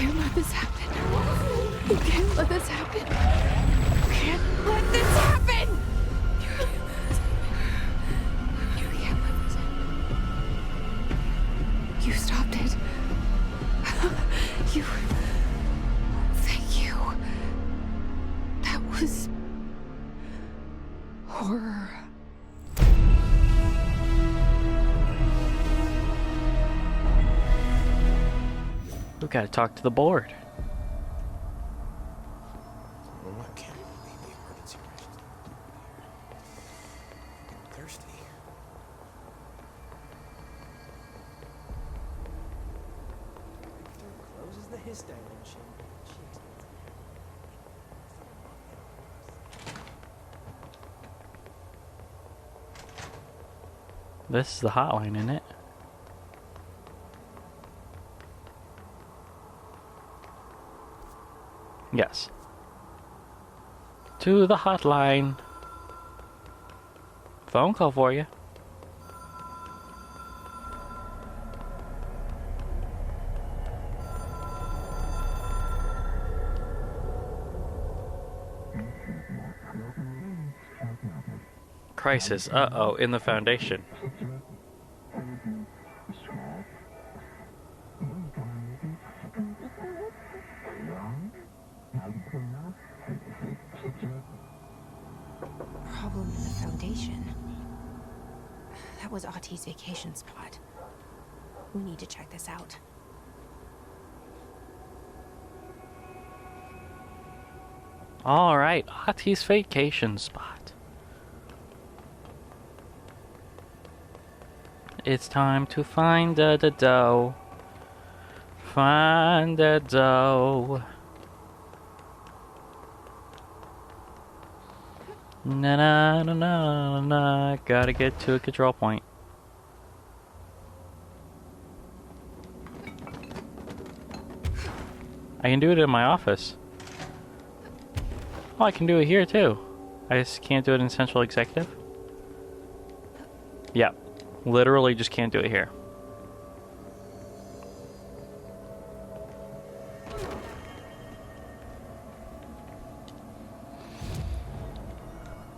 can't let this happen. You can't let this happen. You can't let this happen! You can't let this happen. You stopped it. You... Thank you. That was... horror. We gotta talk to the board. Oh, I can't believe the emergency rations. I'm thirsty. Closes the histone machine. This is the hotline, isn't it? Yes. To the hotline. Phone call for you. Crisis. Uh-oh, in the Foundation. Problem in the Foundation. That was Ahti's vacation spot. We need to check this out. Alright, Ahti's vacation spot. It's time to find the dough. Find the dough. Na na na na na. Gotta get to a control point. I can do it in my office. Oh, I can do it here too. I just can't do it in Central Executive. Yep. Literally just can't do it here.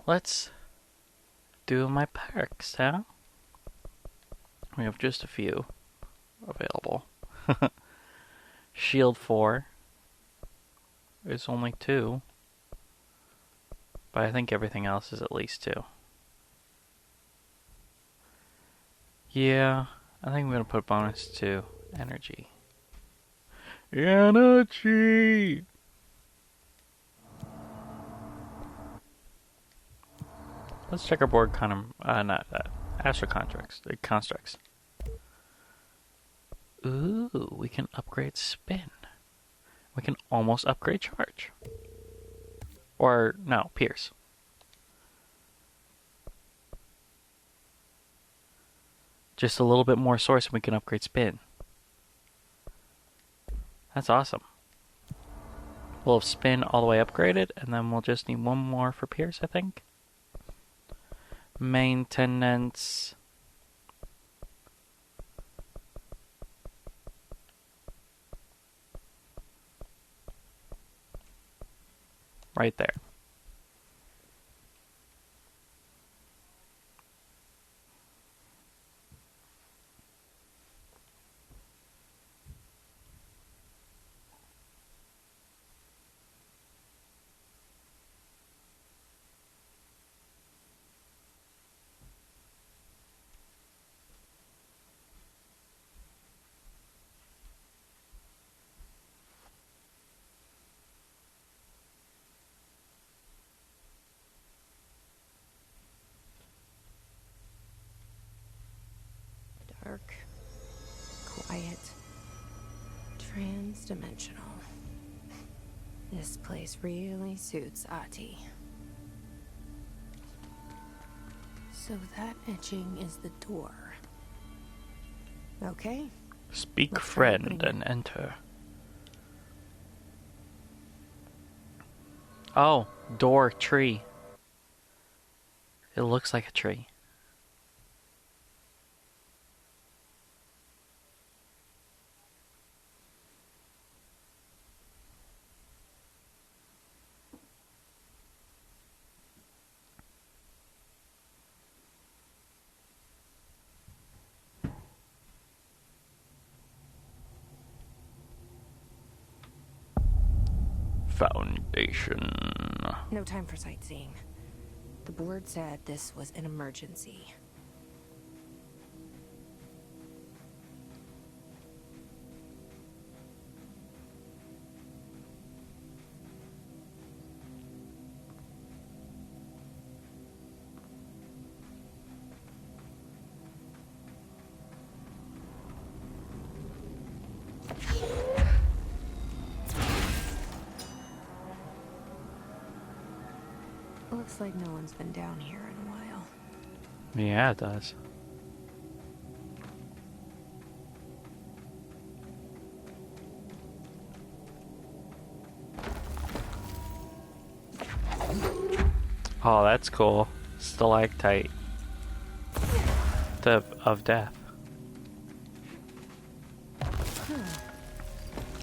Let's do my perks now. We have just a few available. Shield 4 is only 2. But I think everything else is at least 2. Yeah, I think I'm gonna put bonus to energy. Energy! Let's check our board Astro constructs. Ooh, we can upgrade spin. We can almost upgrade charge. Or, no, pierce. Just a little bit more source and we can upgrade spin. That's awesome. We'll have spin all the way upgraded, and then we'll just need one more for pierce, I think. Maintenance. Right there. Dark, quiet, trans-dimensional. This place really suits Ahti. So that etching is the door. Okay. Speak Let's try friend opening and enter. Oh, door, tree. It looks like a tree. Foundation. No time for sightseeing. The board said this was an emergency. Looks like no one's been down here in a while. Yeah, it does. Oh, that's cool. Stalactite. Of death.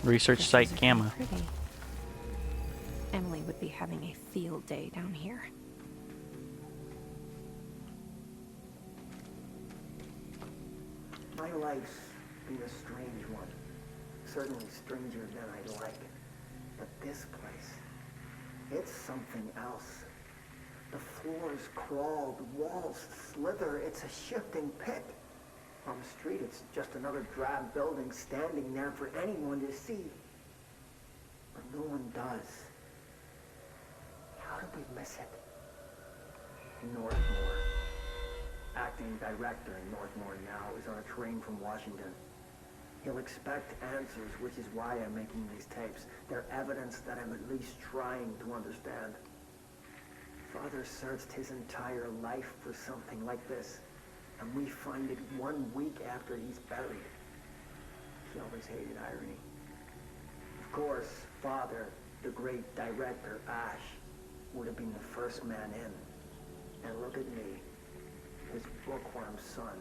Research Pictures site are Gamma. pretty. Emily would be having a field day down here. My life's been a strange one. Certainly stranger than I'd like. But this place, it's something else. The floors crawl, the walls slither. It's a shifting pit. On the street, it's just another drab building standing there for anyone to see. But no one does. How did we miss it? Northmore. Acting director in Northmore now is on a train from Washington. He'll expect answers, which is why I'm making these tapes. They're evidence that I'm at least trying to understand. Father searched his entire life for something like this, and we find it 1 week after he's buried. He always hated irony. Of course, Father, the great director, Ash, would have been the first man in. And look at me, his bookworm son,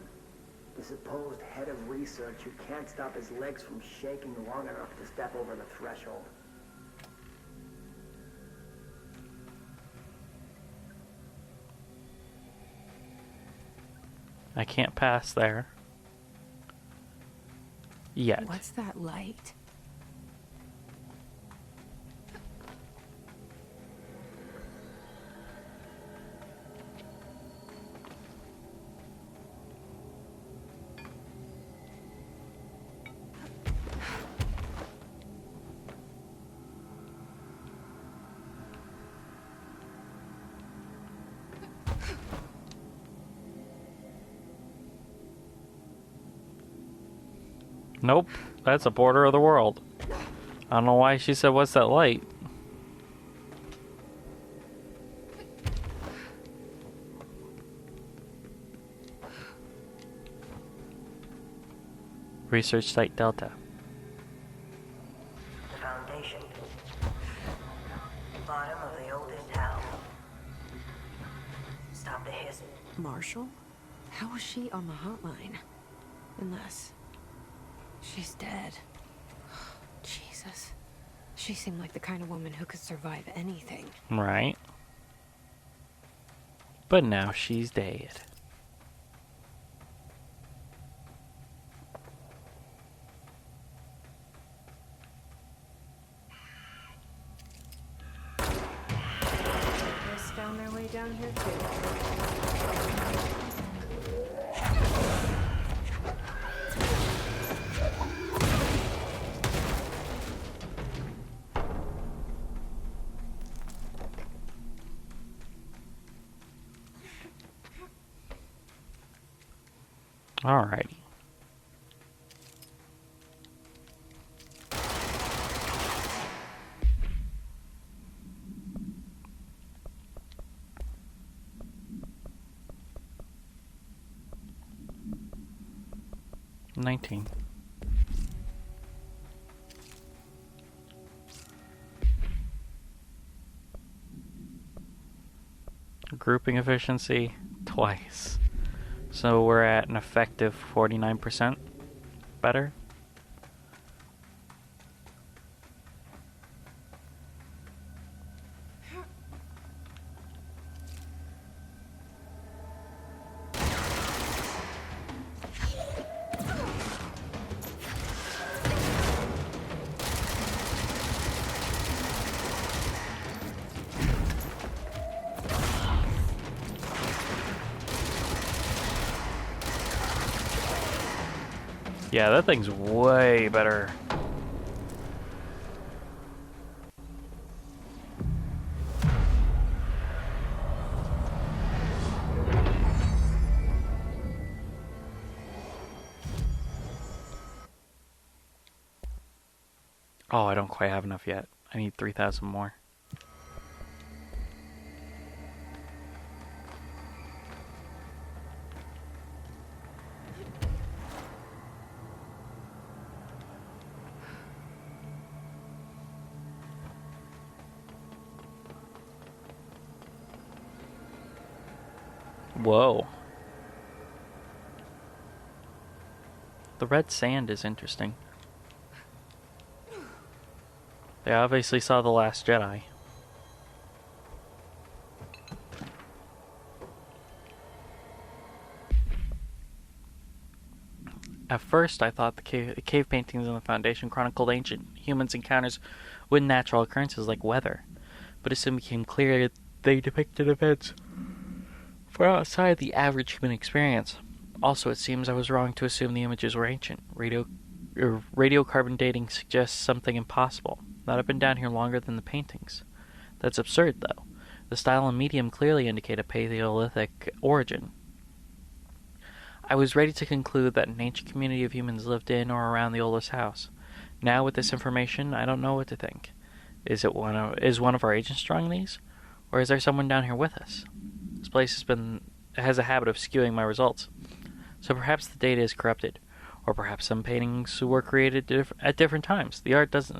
the supposed head of research who can't stop his legs from shaking long enough to step over the threshold. I can't pass there. Yet. What's that light? Nope, that's a border of the world. I don't know why she said, what's that light? Research Site Delta. The Foundation. Bottom of the oldest hell. Stop the hiss. Marshall? How was she on the hotline? Unless she's dead. Jesus. She seemed like the kind of woman who could survive anything. Right. But now she's dead. They found their way down here too. Alrighty. $19. Grouping efficiency twice. So we're at an effective 49% better. Yeah, that thing's way better. Oh, I don't quite have enough yet. I need 3,000 more. Whoa. The red sand is interesting. They obviously saw The Last Jedi. At first, I thought the cave paintings in the Foundation chronicled ancient humans' encounters with natural occurrences like weather, but it soon became clear that they depicted events far outside the average human experience. Also, it seems I was wrong to assume the images were ancient. Radiocarbon dating suggests something impossible, that I've been down here longer than the paintings. That's absurd, though. The style and medium clearly indicate a Paleolithic origin. I was ready to conclude that an ancient community of humans lived in or around the oldest house. Now, with this information, I don't know what to think. Is one of our agents drawing these? Or is there someone down here with us? This place has a habit of skewing my results. So perhaps the data is corrupted. Or perhaps some paintings were created at different times. The art does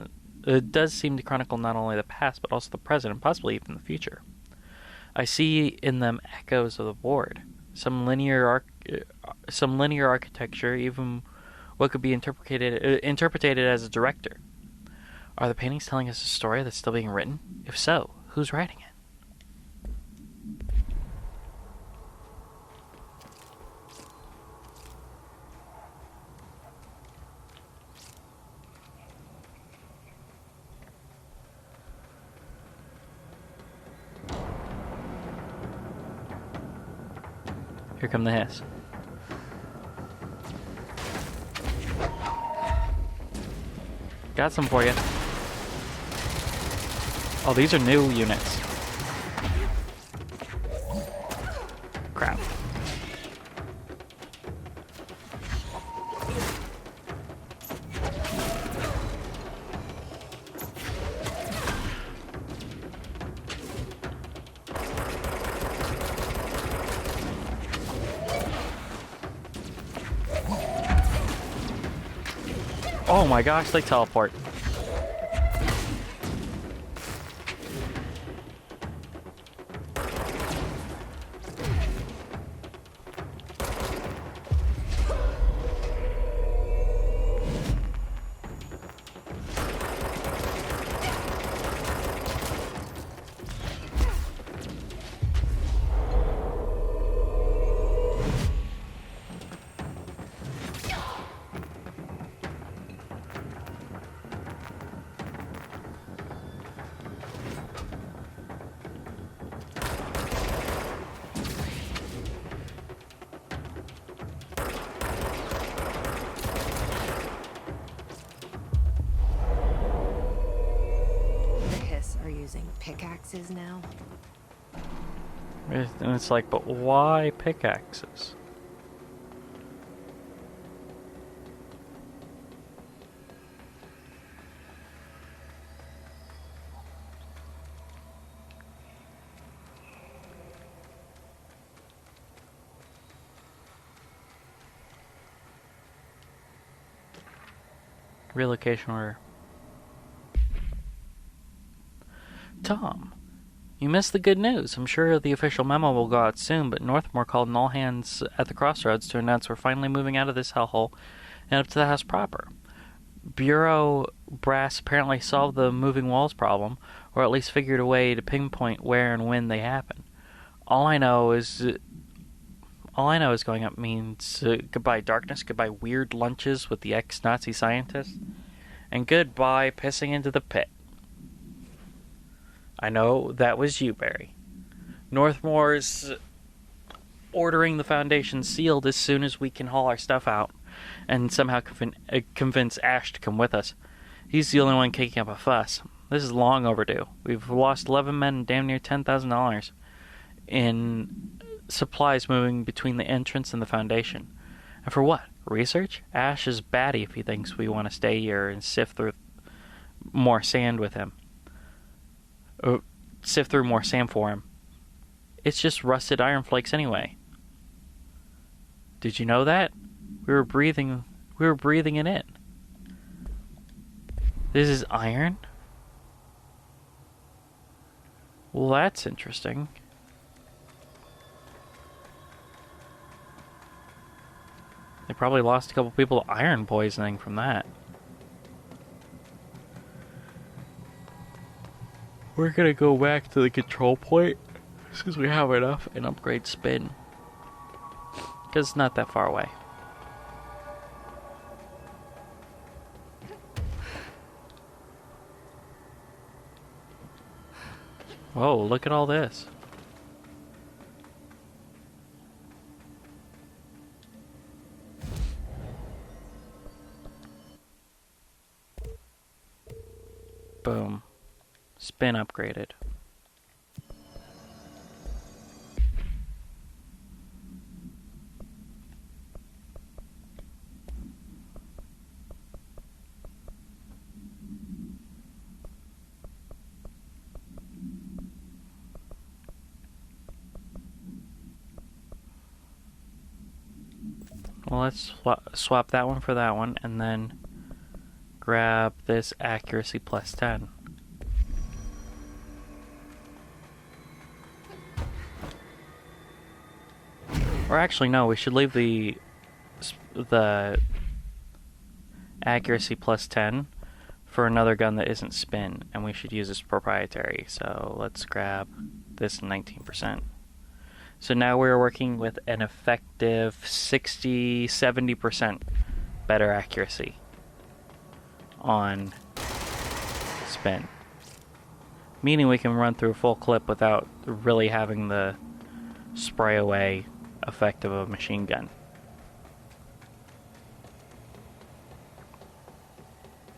seem to chronicle not only the past, but also the present, and possibly even the future. I see in them echoes of the board. Some linear architecture, even what could be interpreted as a director. Are the paintings telling us a story that's still being written? If so, who's writing it? Here come the hiss. Got some for you. Oh, these are new units. Crap. Oh my gosh, they teleport. Using pickaxes now? And it's like, but why pickaxes? Relocation order. Tom, you missed the good news. I'm sure the official memo will go out soon, but Northmore called an all hands at the crossroads to announce we're finally moving out of this hellhole and up to the house proper. Bureau brass apparently solved the moving walls problem, or at least figured a way to pinpoint where and when they happen. All I know is going up means goodbye darkness, goodbye weird lunches with the ex-Nazi scientists, and goodbye pissing into the pit. I know that was you, Barry. Northmore's ordering the Foundation sealed as soon as we can haul our stuff out. and somehow convince Ash to come with us. He's the only one kicking up a fuss. This is long overdue. We've lost 11 men and damn near $10,000 in supplies moving between the entrance and the Foundation. And for what? Research? Ash is batty if he thinks we want to stay here and sift through more sand with him. Or sift through more sand for him. It's just rusted iron flakes anyway. Did you know that? We were breathing it in. This is iron? Well, that's interesting. They probably lost a couple people to iron poisoning from that. We're gonna go back to the control point since we have enough and upgrade spin. Because it's not that far away. Whoa, look at all this. Boom. Spin upgraded. Well, let's swap that one for that one, and then grab this accuracy plus 10. Or actually, no, we should leave the accuracy plus 10 for another gun that isn't spin, and we should use this proprietary. So let's grab this 19%. So now we're working with an effective 60-70% better accuracy on spin. Meaning we can run through a full clip without really having the spray away effect of a machine gun.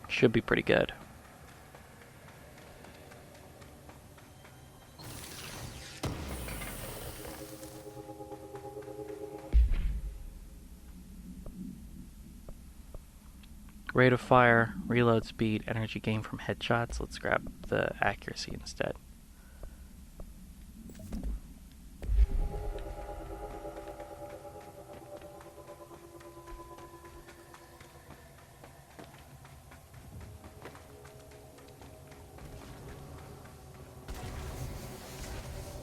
Should be pretty good. Rate of fire, reload speed, energy gain from headshots. Let's grab the accuracy instead.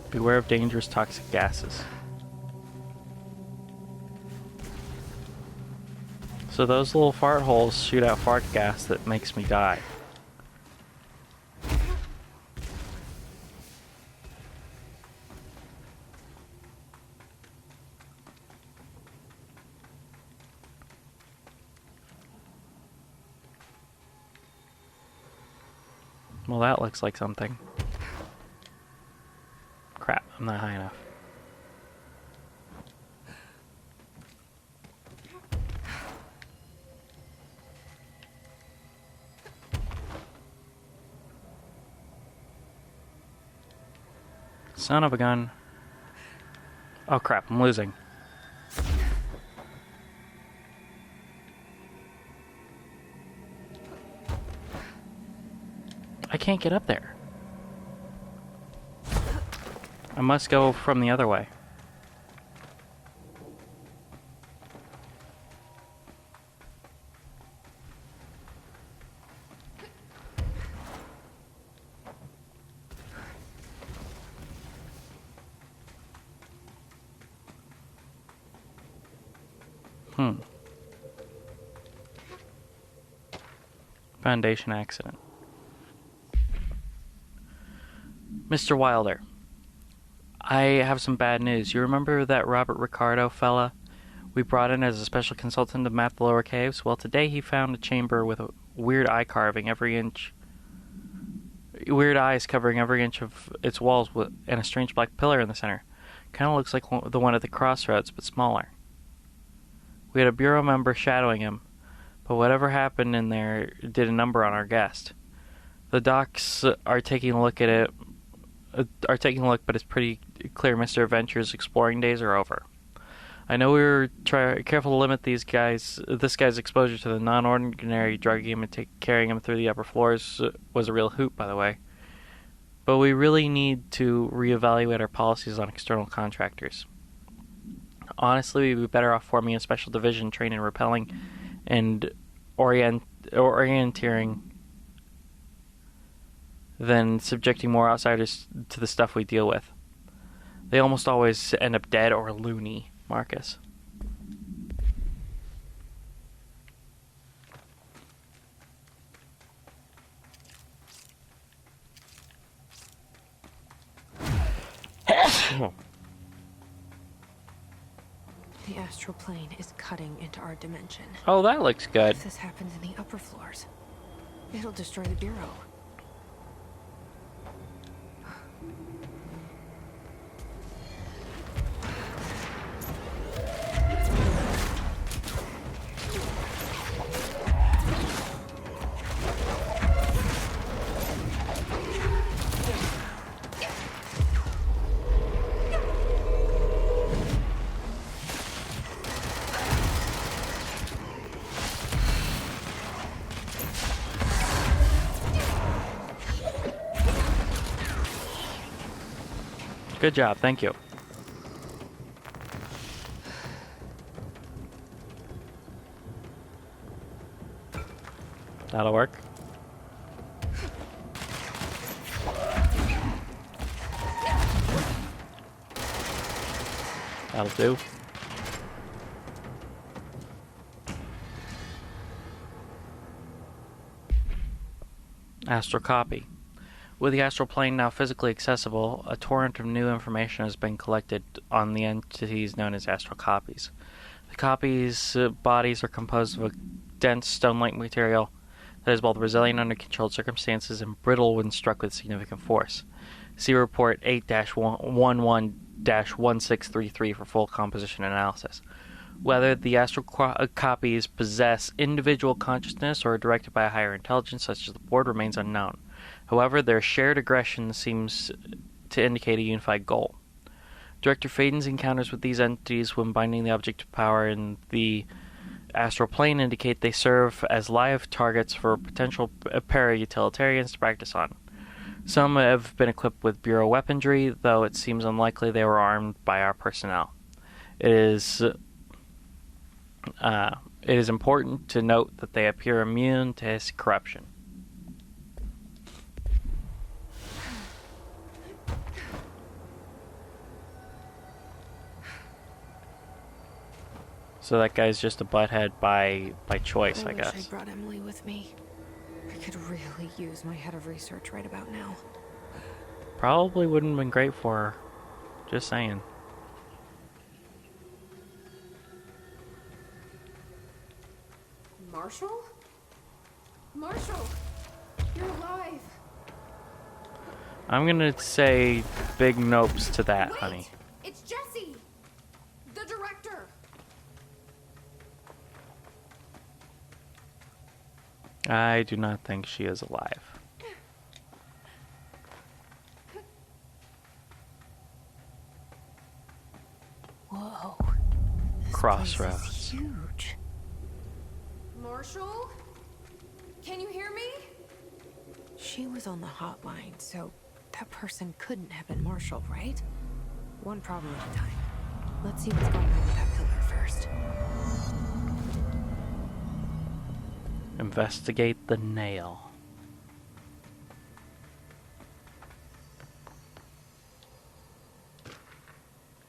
Beware of dangerous toxic gases. So those little fart holes shoot out fart gas that makes me die. Well, that looks like something. Crap, I'm not high enough. Son of a gun. Oh crap, I'm losing. I can't get up there. I must go from the other way. Foundation accident. Mr. Wilder, I have some bad news. You remember that Robert Ricardo fella we brought in as a special consultant to map the lower caves? Well, today he found a chamber with a weird eye carving weird eyes covering every inch of its walls and a strange black pillar in the center. Kind of looks like the one at the crossroads, but smaller. We had a bureau member shadowing him, but whatever happened in there did a number on our guest. The docs are taking a look at it. But it's pretty clear Mr. Adventure's exploring days are over. I know we were careful to limit this guy's exposure to the non-ordinary drug game and carrying him through the upper floors was a real hoot, by the way. But we really need to reevaluate our policies on external contractors. Honestly, we'd be better off forming a special division trained in repelling and orienteering than subjecting more outsiders to the stuff we deal with. They almost always end up dead or loony, Marcus. The astral plane is cutting into our dimension. Oh, that looks good. If this happens in the upper floors, it'll destroy the bureau. Good job, thank you. That'll work. That'll do. Astral copy. With the astral plane now physically accessible, a torrent of new information has been collected on the entities known as astral copies. The copies' bodies are composed of a dense stone-like material that is both resilient under controlled circumstances and brittle when struck with significant force. See Report 8-11-1633 for full composition analysis. Whether the astral copies possess individual consciousness or are directed by a higher intelligence, such as the board, remains unknown. However, their shared aggression seems to indicate a unified goal. Director Faden's encounters with these entities when binding the object of power in the astral plane indicate they serve as live targets for potential para-utilitarians to practice on. Some have been equipped with Bureau weaponry, though it seems unlikely they were armed by our personnel. It is important to note that they appear immune to his corruption. So that guy's just a butthead by choice, I guess. I brought Emily with me. I could really use my head of research right about now. Probably wouldn't have been great for her. Just saying. Marshall? Marshall! You're alive! I'm gonna say big nopes to that, Wait! honey. It's Jesse! The director! I do not think she is alive. Whoa. This Crossroads. place is huge. Marshall? Can you hear me? She was on the hotline, so that person couldn't have been Marshall, right? One problem at a time. Let's see what's going on with that pillar first. Investigate the nail.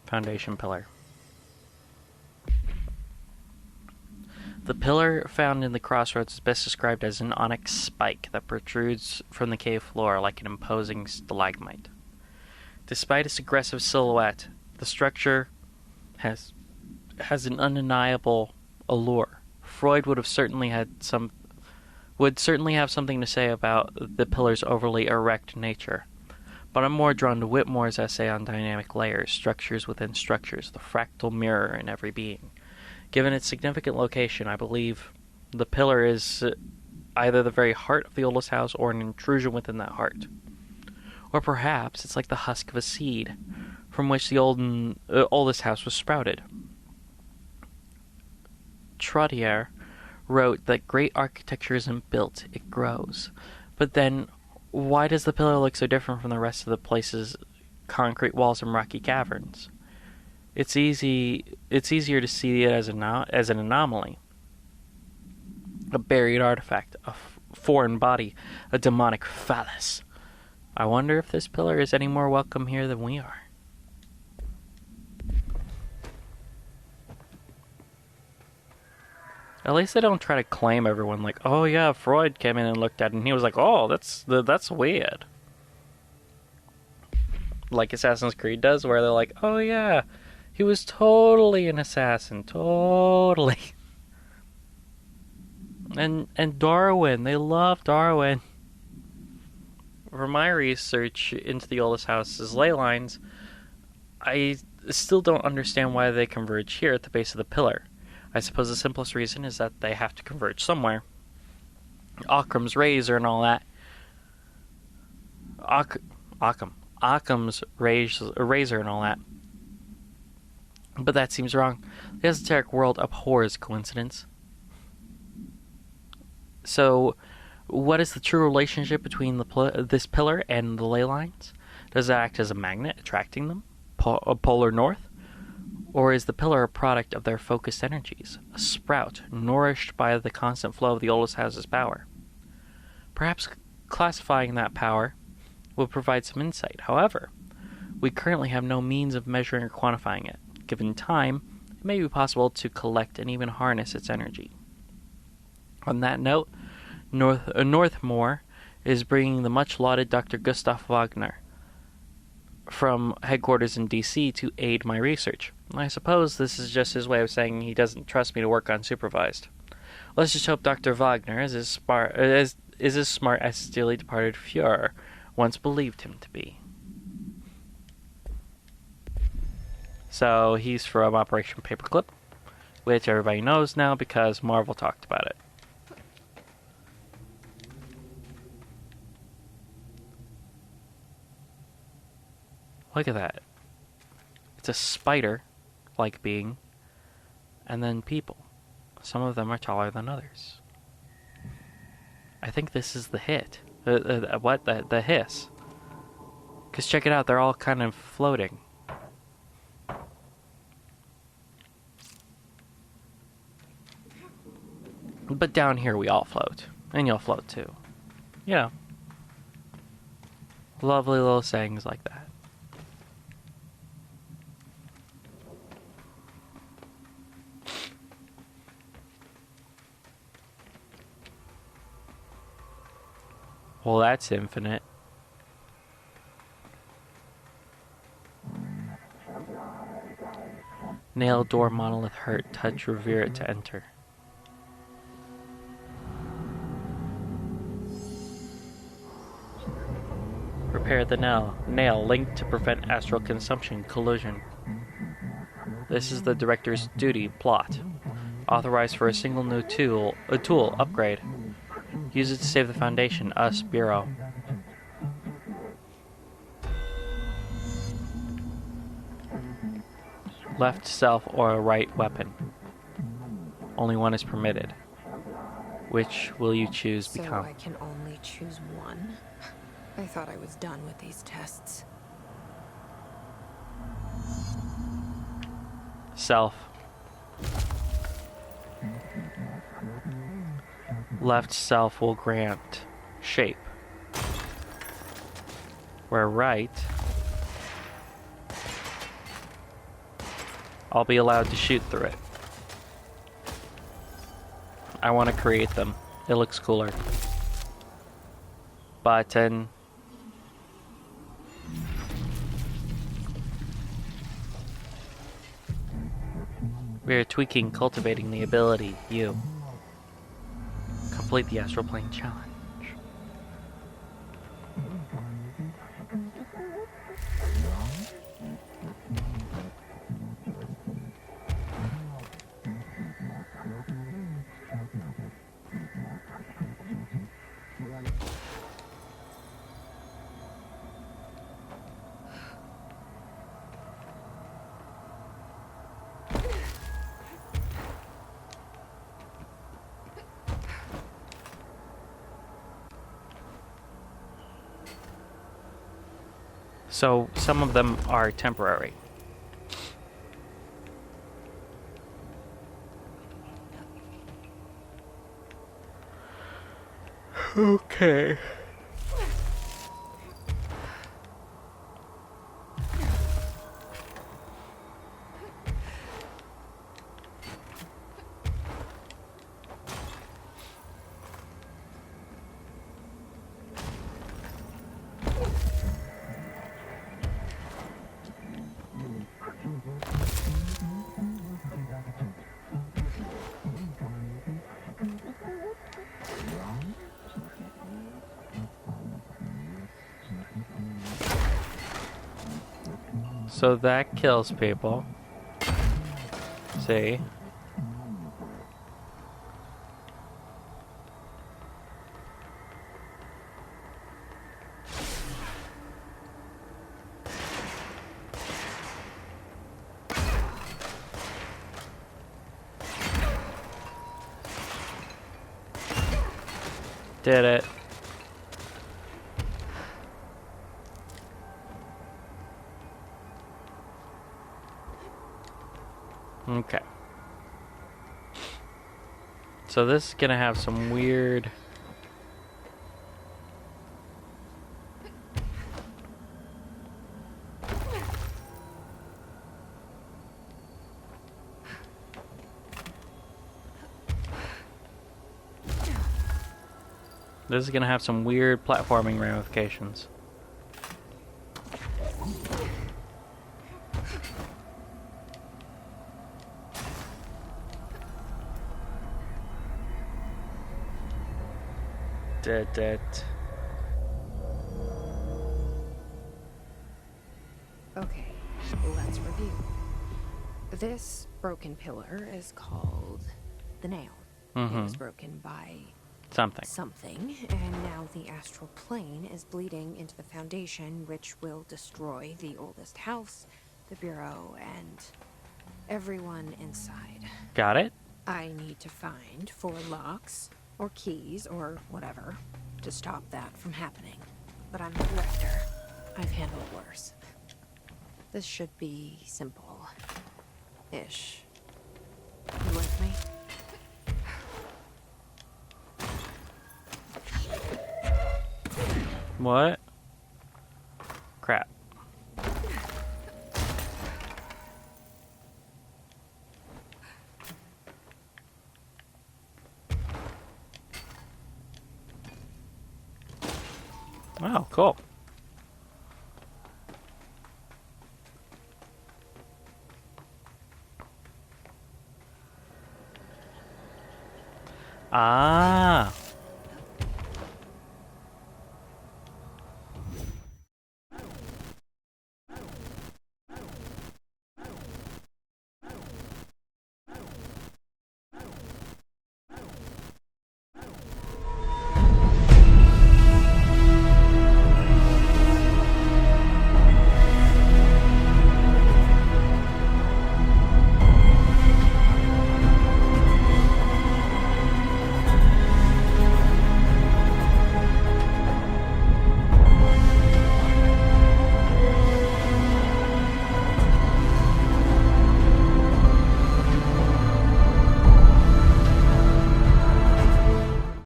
Foundation pillar. The pillar found in the crossroads is best described as an onyx spike that protrudes from the cave floor like an imposing stalagmite. Despite its aggressive silhouette, the structure has an undeniable allure. Freud would certainly have something to say about the pillar's overly erect nature. But I'm more drawn to Whitmore's essay on dynamic layers, structures within structures, the fractal mirror in every being. Given its significant location, I believe the pillar is either the very heart of the oldest house or an intrusion within that heart. Or perhaps it's like the husk of a seed from which the oldest house was sprouted. Trottier wrote that great architecture isn't built, it grows. But then, why does the pillar look so different from the rest of the place's concrete walls and rocky caverns? It's easier to see it as an anomaly. A buried artifact, a foreign body, a demonic phallus. I wonder if this pillar is any more welcome here than we are. At least they don't try to claim everyone like, oh yeah, Freud came in and looked at it and he was like, oh, that's weird. Like Assassin's Creed does, where they're like, oh yeah, he was totally an assassin, totally. And Darwin, they love Darwin. For my research into the oldest house's ley lines, I still don't understand why they converge here at the base of the pillar. I suppose the simplest reason is that they have to converge somewhere. Occam's razor and all that. Occam's razor and all that. But that seems wrong. The esoteric world abhors coincidence. So, what is the true relationship between this pillar and the ley lines? Does it act as a magnet, attracting them? Polar north? Or is the pillar a product of their focused energies, a sprout nourished by the constant flow of the oldest house's power? Perhaps classifying that power will provide some insight. However, we currently have no means of measuring or quantifying it. Given time, it may be possible to collect and even harness its energy. On that note, Northmore is bringing the much-lauded Dr. Gustav Wagner from headquarters in D.C. to aid my research. I suppose this is just his way of saying he doesn't trust me to work unsupervised. Let's just hope Dr. Wagner is as smart as his dearly departed Fuhrer once believed him to be. So he's from Operation Paperclip, which everybody knows now because Marvel talked about it. Look at that. It's a spider-like being, and then people. Some of them are taller than others. I think this is the hit. The hiss. Because check it out, they're all kind of floating. But down here we all float. And you'll float too. You know. Lovely little sayings like that. Well, that's infinite. Nail door monolith hurt. Touch revere it to enter. Repair the nail linked to prevent astral consumption collision. This is the director's duty plot. Authorized for a single new tool upgrade. Use it to save the Foundation, us, Bureau. Left self or a right weapon. Only one is permitted. Which will you choose become? So I can only choose one? I thought I was done with these tests. Self. Left self will grant shape, where right I'll be allowed to shoot through it. I want to create them. It looks cooler. Button. We are tweaking, cultivating the ability, you. Complete the astral plane challenge. So some of them are temporary. Okay. So that kills people. See? Did it. Okay. So this is gonna have some weird... This is gonna have some weird platforming ramifications. Did it. Okay, let's review. This broken pillar is called the nail. It was broken by something, and now the astral plane is bleeding into the foundation, which will destroy the oldest house, the bureau, and everyone inside. Got it? I need to find 4 locks, or keys, or whatever, to stop that from happening. But I'm the director. I've handled worse. This should be simple-ish. You with me? What? Crap. Oh, cool. Ah.